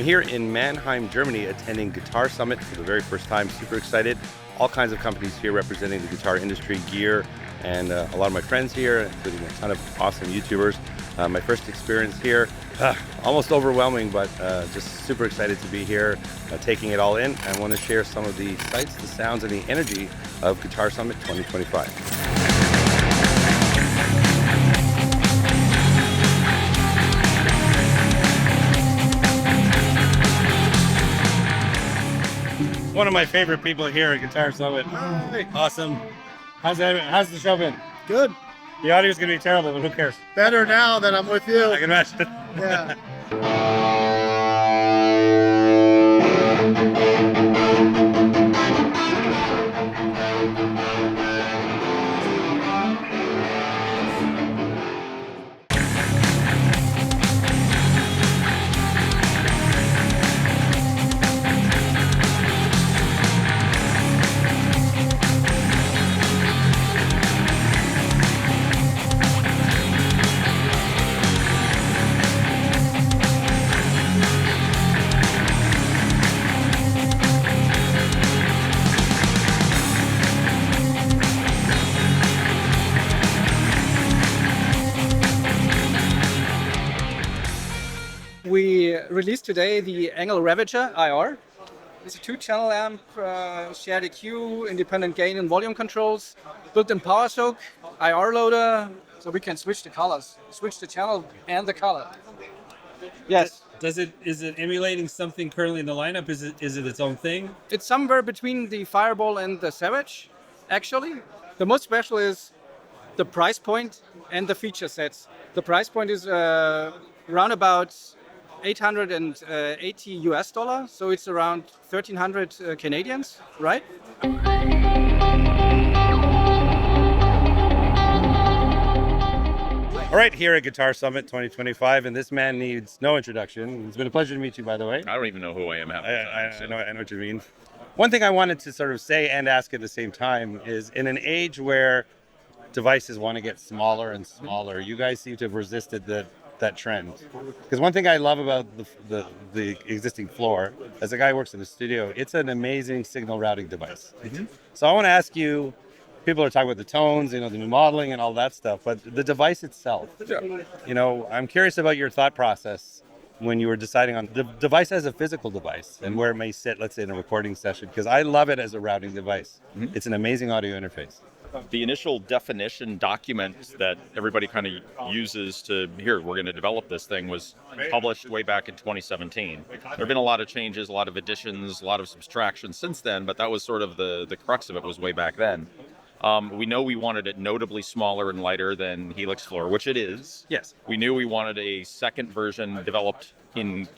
here in Mannheim, Germany, attending Guitar Summit for the very first time. Super excited. All kinds of companies here representing the guitar industry, gear, and a lot of my friends here, including a ton of awesome YouTubers. My first experience here, almost overwhelming, but just super excited to be here, taking it all in. I want to share some of the sights, the sounds, and the energy of Guitar Summit 2025. One of my favorite people here at Guitar Summit. Hi. Awesome. How's the show been? Good. The audio's gonna be terrible, but who cares? Better now that I'm with you. I can imagine. Yeah. We released today the ENGL Revv IR. It's a 2-channel amp, shared EQ, independent gain and volume controls, built-in power soak, IR loader, so we can switch the colors, switch the channel and the color. Yes. Is it emulating something currently in the lineup? Is it its own thing? It's somewhere between the Fireball and the Savage, actually. The most special is the price point and the feature sets. The price point is around about $880 US, so it's around 1,300 Canadians, right? All right, here at Guitar Summit 2025, and this man needs no introduction. It's been a pleasure to meet you, by the way. I don't even know who I am. I know what you mean. One thing I wanted to sort of say and ask at the same time is, in an age where devices want to get smaller and smaller, you guys seem to have resisted that trend. Because one thing I love about the existing floor, as a guy who works in the studio, it's an amazing signal routing device. Mm-hmm. So I want to ask you, people are talking about the tones, the new modeling and all that stuff, but the device itself, I'm curious about your thought process when you were deciding on the device as a physical device and where it may sit, let's say, in a recording session, because I love it as a routing device. Mm-hmm. It's an amazing audio interface. The initial definition document that everybody kind of uses to, we're going to develop this thing, was published way back in 2017. There have been a lot of changes, a lot of additions, a lot of subtractions since then, but that was sort of the crux of it, was way back then. We know we wanted it notably smaller and lighter than Helix floor, which it is. Yes. We knew we wanted a second version developed in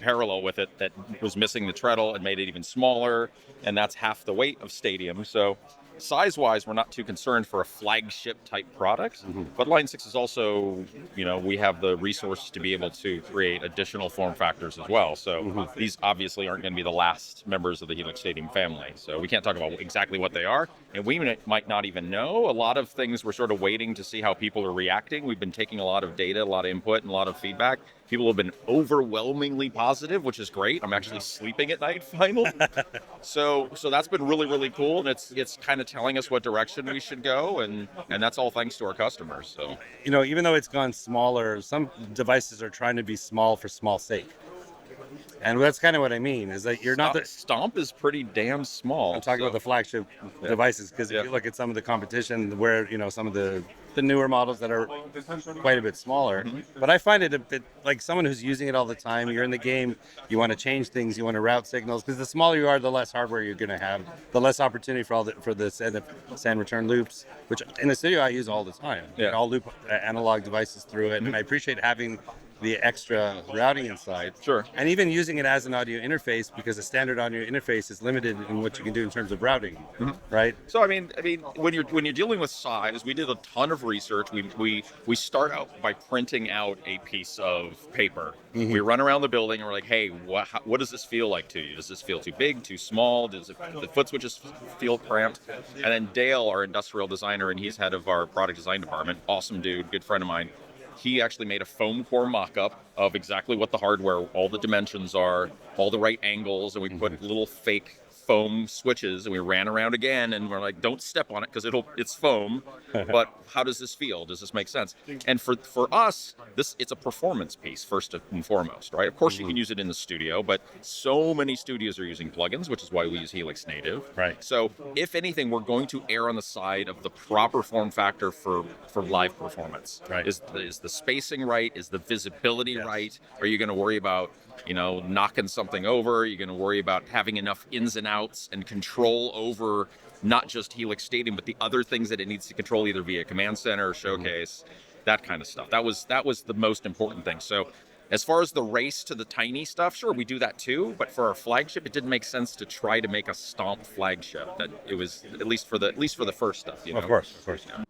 parallel with it that was missing the treadle and made it even smaller, and that's half the weight of Stadium. So size-wise, we're not too concerned for a flagship type product, but Line 6 is also, we have the resource to be able to create additional form factors as well. So these obviously aren't going to be the last members of the Helix Stadium family. So we can't talk about exactly what they are, and we might not even know. A lot of things we're sort of waiting to see how people are reacting. We've been taking a lot of data, a lot of input, and a lot of feedback. People have been overwhelmingly positive, which is great. I'm actually sleeping at night finally. So that's been really, really cool. And it's kind of telling us what direction we should go. And that's all thanks to our customers. So, even though it's gone smaller, some devices are trying to be small for small sake. And that's kind of what I mean, is that you're not Stomp is pretty damn small. I'm talking about the flagship devices, because if you look at some of the competition where, some of the newer models that are quite a bit smaller. Mm-hmm. But I find it a bit like someone who's using it all the time. You're in the game, you want to change things, you want to route signals, because the smaller you are, the less hardware you're going to have, the less opportunity for the send return loops, which in the studio I use all the time. Yeah. I'll loop analog devices through it, and I appreciate having the extra routing inside. Sure. And even using it as an audio interface, because a standard audio interface is limited in what you can do in terms of routing, right? So I mean, when you're dealing with size, we did a ton of research. We start out by printing out a piece of paper. Mm-hmm. We run around the building and we're like, hey, what does this feel like to you? Does this feel too big, too small? Does the foot switches feel cramped? And then Dale, our industrial designer, and he's head of our product design department, awesome dude, good friend of mine. he actually made a foam core mock-up of exactly what the hardware, all the dimensions are, all the right angles, and we put little fake foam switches, and we ran around again, and we're like, don't step on it because it's foam, but how does this feel? Does this make sense? And for us, it's a performance piece first and foremost, right? Of course, you can use it in the studio, but so many studios are using plugins, which is why we use Helix Native. Right. So if anything, we're going to err on the side of the proper form factor for live performance. Right. Is the spacing right? Is the visibility right? Are you going to worry about knocking something over? Are you going to worry about having enough ins and outs and control over not just Helix Stadium, but the other things that it needs to control either via command center or showcase, that kind of stuff. That was the most important thing. So as far as the race to the tiny stuff, sure, we do that too, but for our flagship, it didn't make sense to try to make a stomp flagship. That it was at least for the first stuff, Of course. Yeah.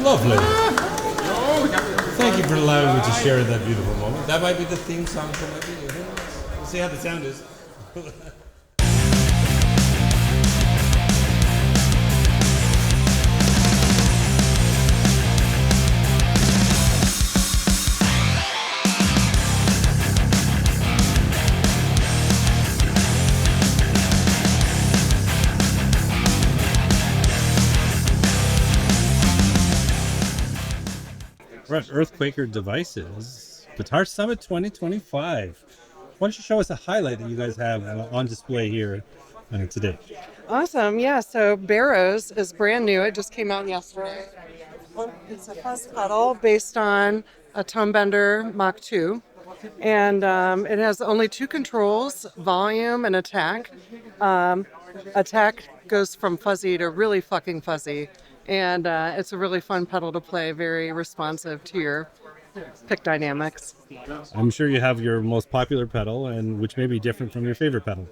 Lovely. Thank you for allowing me to share that beautiful moment. That might be the theme song for my video. We'll see how the sound is. We're at Quaker Devices Guitar Summit 2025. Why don't you show us a highlight that you guys have on display here today? Awesome. Yeah. So Barrows is brand new. It just came out yesterday. It's a fuzz pedal based on a Tone Bender Mach 2. And it has only two controls, volume and attack. Attack goes from fuzzy to really fucking fuzzy. And it's a really fun pedal to play, very responsive to your pick dynamics. I'm sure you have your most popular pedal, and which may be different from your favorite pedal.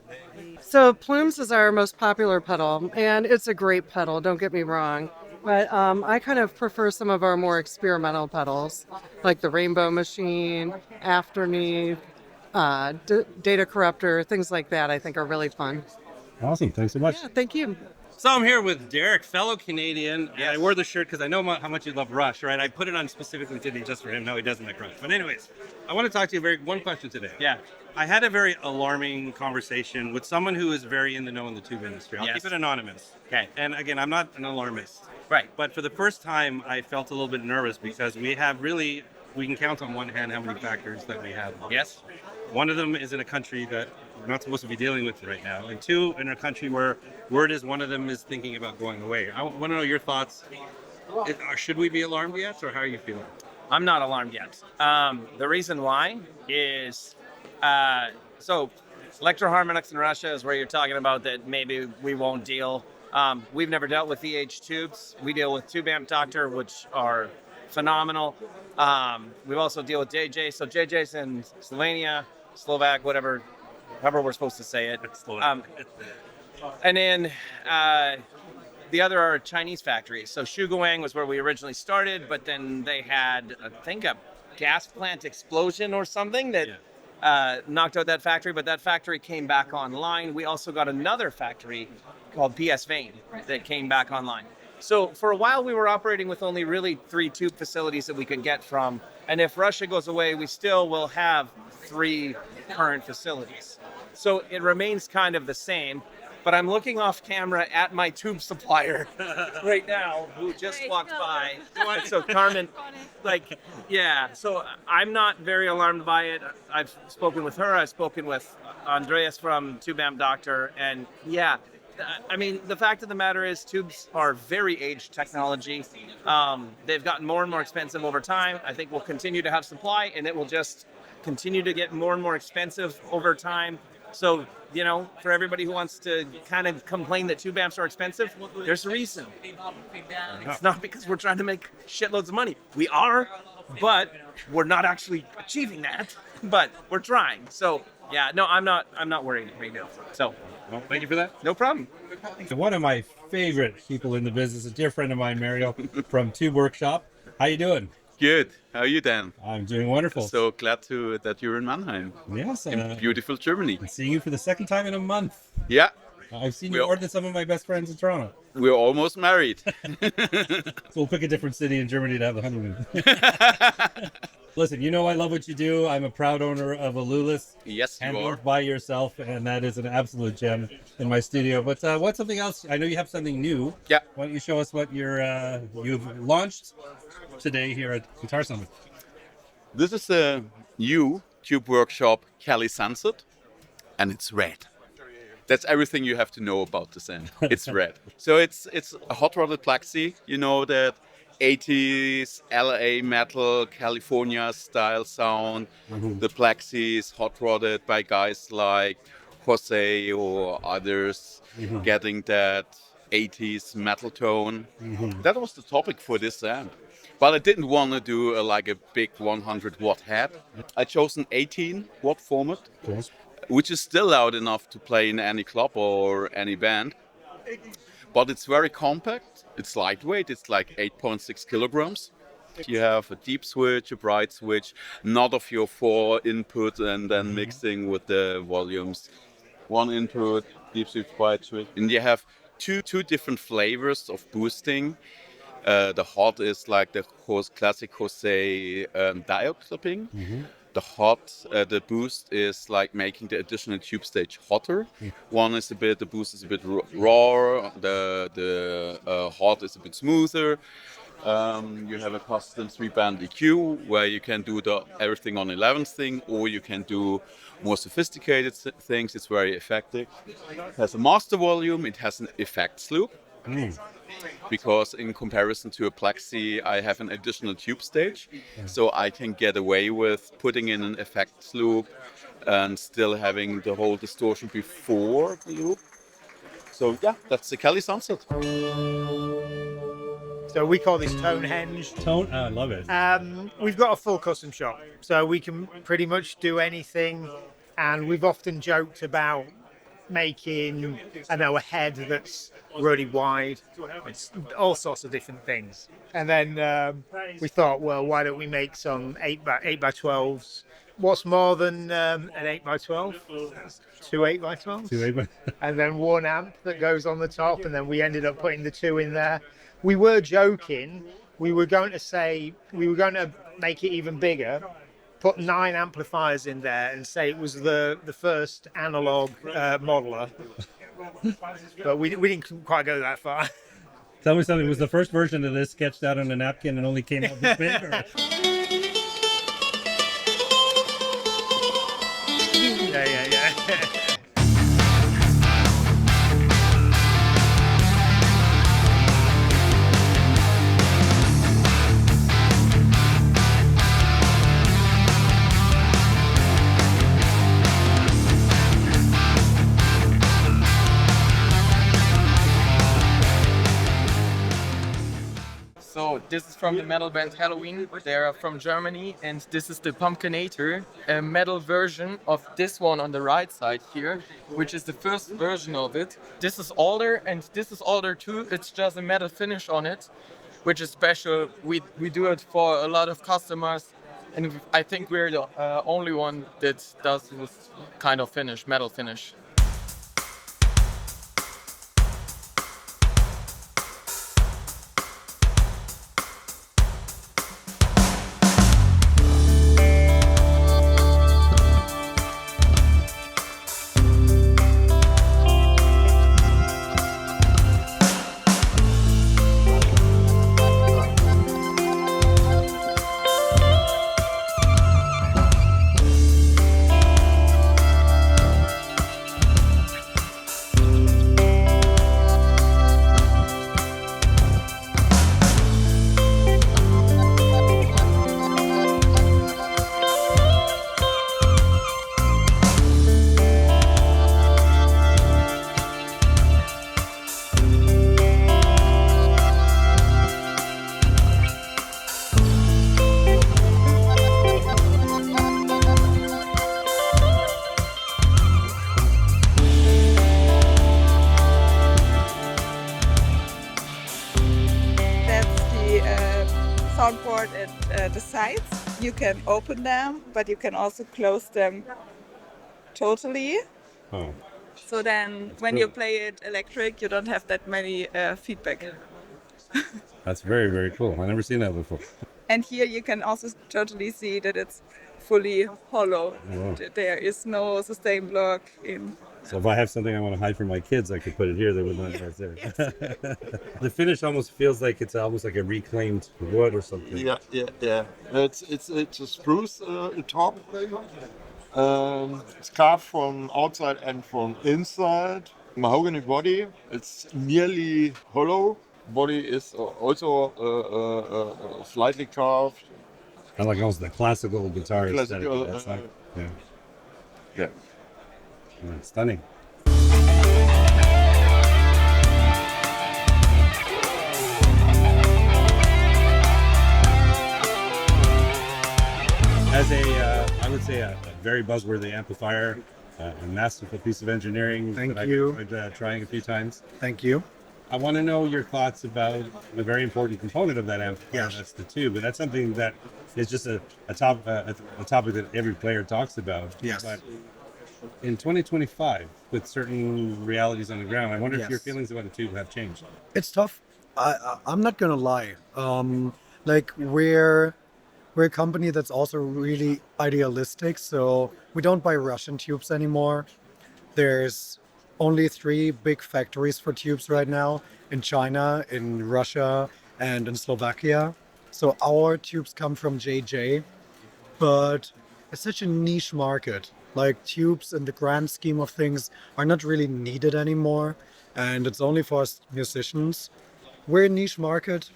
So Plumes is our most popular pedal, and it's a great pedal, don't get me wrong. But I kind of prefer some of our more experimental pedals, like the Rainbow Machine, Afterneath, Data Corruptor, things like that I think are really fun. Awesome. Thanks so much. Yeah, thank you. So I'm here with Derek, fellow Canadian, and I wore the shirt because I know how much you love Rush, right? I put it on specifically today just for him. No, he doesn't like Rush. But anyways, I want to talk to you one question today. Yeah. I had a very alarming conversation with someone who is very in the know in the tube industry. I'll Yes. keep it anonymous. Okay. And again, I'm not an alarmist. Right. But for the first time, I felt a little bit nervous because we can count on one hand how many factors that we have. Yes. One of them is in a country that we're not supposed to be dealing with right now. And two, in a country where word is one of them is thinking about going away. I want to know your thoughts. Should we be alarmed yet, or how are you feeling? I'm not alarmed yet. The reason why is so Electro-Harmonix in Russia is where you're talking about that maybe we won't deal. We've never dealt with VH tubes. We deal with Tube Amp Doctor, which are phenomenal. We also deal with JJ. So JJ's in Slovenia, Slovak, however we're supposed to say it. And then the other are Chinese factories. So Shuguang was where we originally started, but then they had, I think, a gas plant explosion or something that knocked out that factory, but that factory came back online. We also got another factory called PS Vane that came back online. So for a while, we were operating with only really 3 tube facilities that we could get from. And if Russia goes away, we still will have 3 current facilities. So it remains kind of the same. But I'm looking off camera at my tube supplier right now, who just walked by. So Carmen, so I'm not very alarmed by it. I've spoken with her. I've spoken with Andreas from Tube Amp Doctor, and yeah, I mean, the fact of the matter is tubes are very aged technology. They've gotten more and more expensive over time. I think we'll continue to have supply, and it will just continue to get more and more expensive over time. So, for everybody who wants to kind of complain that tube amps are expensive, there's a reason. It's not because we're trying to make shitloads of money. We are, but we're not actually achieving that. But we're trying. So, yeah, no, I'm not worried right now. So, Well, thank you for that. no problem. So one of my favorite people in the business, a dear friend of mine, Mario, from Tube Workshop. How you doing? Good. How are you, Dan? I'm doing wonderful. So glad that you're in Mannheim, Yes, in beautiful Germany. I'm seeing you for the second time in a month. Yeah, I've seen you Well- more than some of my best friends in Toronto. we're almost married. So we'll pick a different city in Germany to have the honeymoon. Listen, I love what you do. I'm a proud owner of a Lulas, Yes, you are. handled by yourself, and that is an absolute gem in my studio. But what's something else? I know you have something new. Yeah. Why don't you show us what you've launched today here at Guitar Summit? This is a new Tube Workshop Cali Sunset, and it's red. That's everything you have to know about this amp. It's red. So it's a hot rodded plexi. You know that 80s LA metal California style sound. The plexi is hot rodded by guys like Jose or others, getting that 80s metal tone. That was the topic for this amp. But I didn't want to do a big 100 watt head. I chose an 18 watt format, which is still loud enough to play in any club or any band. But it's very compact, it's lightweight, it's like 8.6 kilograms. You have a deep switch, a bright switch, not of your 4 input and then mixing with the volumes. 1 input, deep switch, bright switch. And you have two different flavors of boosting. The hot is like the classic Jose diode clipping. The boost is like making the additional tube stage hotter. The boost is a bit raw. The hot is a bit smoother. You have a custom 3-band EQ where you can do everything on 11th thing, or you can do more sophisticated things. It's very effective. It has a master volume. It has an effects loop. Because in comparison to a plexi, I have an additional tube stage, so I can get away with putting in an effects loop and still having the whole distortion before the loop. So yeah, that's the Cali Sunset. So we call this Tonehenge. I love it. We've got a full custom shop, so we can pretty much do anything. And we've often joked about making, I know, a head that's really wide. It's all sorts of different things. And then we thought, well, why don't we make some 8x12s? What's more than an 8x12? Two 8x12s. Two 8x. And then one amp that goes on the top, and then we ended up putting the two in there. We were joking. We were going to make it even bigger, put 9 amplifiers in there, and say it was the first analog modeler. But we didn't quite go that far. Tell me something. Was the first version of this sketched out on a napkin and only came out this big? Or? Yeah. So this is from the metal band Halloween. They are from Germany, and this is the Pumpkinator, a metal version of this one on the right side here, which is the first version of it. This is older, and this is older too. It's just a metal finish on it, which is special. We do it for a lot of customers, and I think we're the only one that does this kind of finish, metal finish. soundboard at the sides. You can open them, but you can also close them totally. Oh. So then when you play it electric, you don't have that many feedback. That's very, very cool. I've never seen that before. And here you can also totally see that it's fully hollow. Oh, wow. There is no sustain block in. So if I have something I want to hide from my kids, I could put it here. They would not know it's there. The finish almost feels like it's almost like a reclaimed wood or something. Yeah. It's a spruce top. It's carved from outside and from inside. Mahogany body. It's nearly hollow. Body is also slightly carved. Kind of like almost the classical guitar aesthetic. That's like, yeah. Yeah. Yeah, stunning. As I would say, a very buzzworthy amplifier, a masterful piece of engineering Thank that you. I've enjoyed trying a few times. Thank you. I want to know your thoughts about a very important component of that amplifier. Yes. That's the tube, and that's something that is just a topic that every player talks about. Yes. But in 2025, with certain realities on the ground, I wonder if your feelings about the tube have changed. It's tough. I'm not gonna lie. Like we're a company that's also really idealistic, so we don't buy Russian tubes anymore. There's only 3 big factories for tubes right now in China, in Russia, and in Slovakia. So our tubes come from JJ, but it's such a niche market. Like tubes in the grand scheme of things are not really needed anymore, and it's only for us musicians. We're a niche market.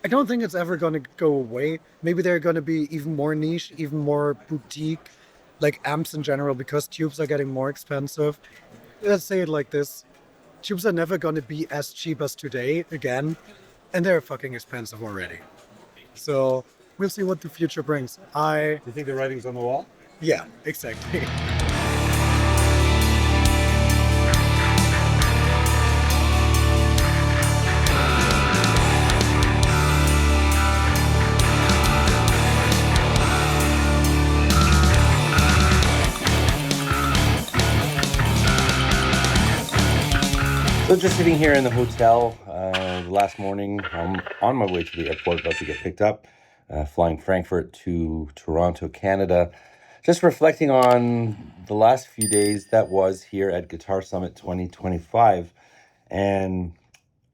I don't think it's ever going to go away. Maybe they're going to be even more niche, even more boutique, like amps in general, because tubes are getting more expensive. Let's say it like this. Tubes are never going to be as cheap as today again, and they're fucking expensive already. So we'll see what the future brings. Do you think the writing's on the wall? Yeah, exactly. So just sitting here in the hotel last morning, I'm on my way to the airport, about to get picked up, flying Frankfurt to Toronto, Canada. Just reflecting on the last few days that was here at Guitar Summit 2025. And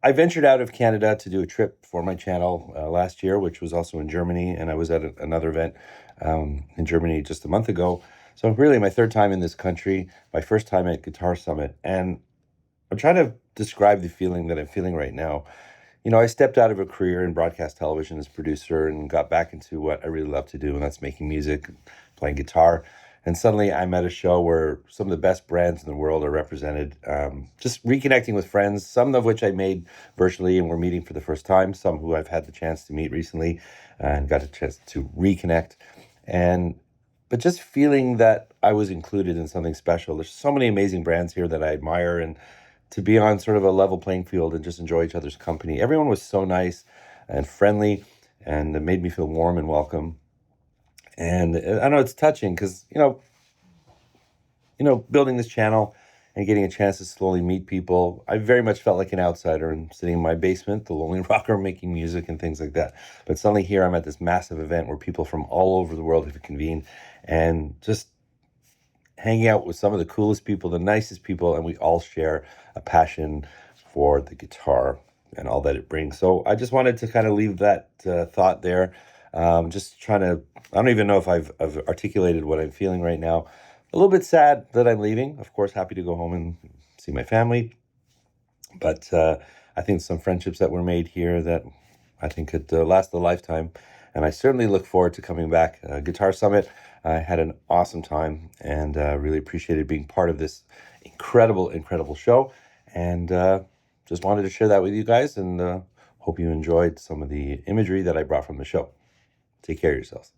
I ventured out of Canada to do a trip for my channel last year, which was also in Germany. And I was at another event in Germany just a month ago. So really my third time in this country, my first time at Guitar Summit. And I'm trying to describe the feeling that I'm feeling right now. You know, I stepped out of a career in broadcast television as producer and got back into what I really love to do, and that's making music, playing guitar. And suddenly I'm at a show where some of the best brands in the world are represented. Just reconnecting with friends, some of which I made virtually and we're meeting for the first time, some who I've had the chance to meet recently and got a chance to reconnect. But just feeling that I was included in something special. There's so many amazing brands here that I admire, and to be on sort of a level playing field and just enjoy each other's company. Everyone was so nice and friendly, and it made me feel warm and welcome. And I know it's touching because, building this channel and getting a chance to slowly meet people, I very much felt like an outsider and sitting in my basement, the lonely rocker, making music and things like that. But suddenly here I'm at this massive event where people from all over the world have convened, and just hanging out with some of the coolest people, the nicest people, and we all share a passion for the guitar and all that it brings. So I just wanted to kind of leave that thought there. Just trying to, I don't even know if I've articulated what I'm feeling right now. A little bit sad that I'm leaving. Of course, happy to go home and see my family. But I think some friendships that were made here that I think could last a lifetime. And I certainly look forward to coming back. Guitar Summit, I had an awesome time and really appreciated being part of this incredible show. And just wanted to share that with you guys, and hope you enjoyed some of the imagery that I brought from the show. Take care of yourselves.